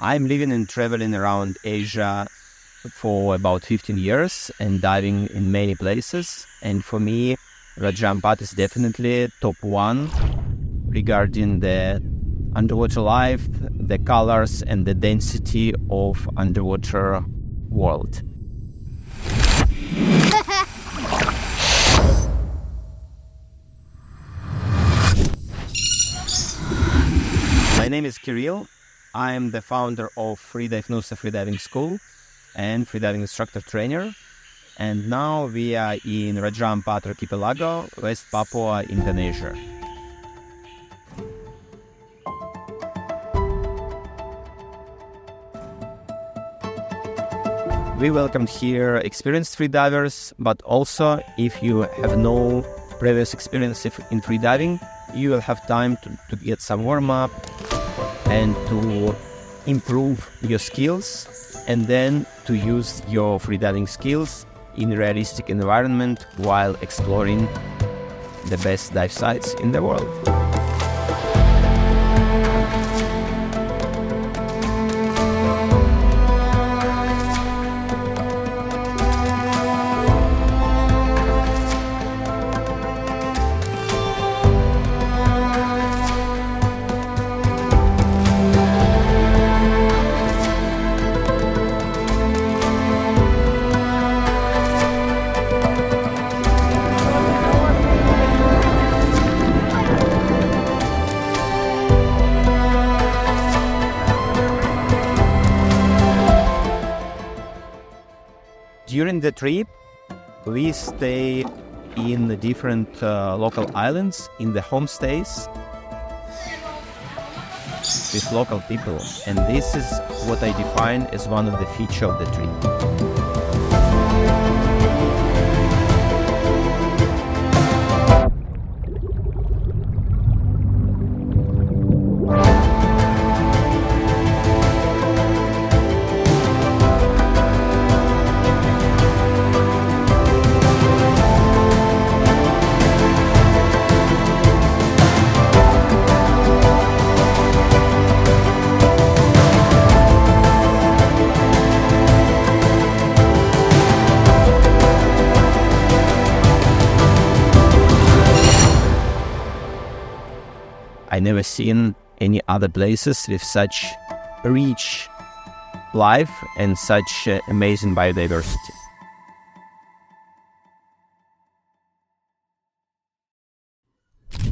I'm living and traveling around Asia for about 15 years and diving in many places. And for me, Ampat is definitely top one regarding the underwater life, the colors, and the density of underwater world. My name is Kirill. I am the founder of Freedive Nusa Freediving School and freediving instructor trainer. And now we are in Raja Ampat Archipelago, West Papua, Indonesia. We welcomed here experienced freedivers, but also if you have no previous experience in freediving, you will have time to get some warm-up and to improve your skills, and then to use your freediving skills in a realistic environment while exploring the best dive sites in the world. During the trip, we stay in the different local islands, in the homestays with local people, and this is what I define as one of the features of the trip. I never seen any other places with such rich life and such amazing biodiversity.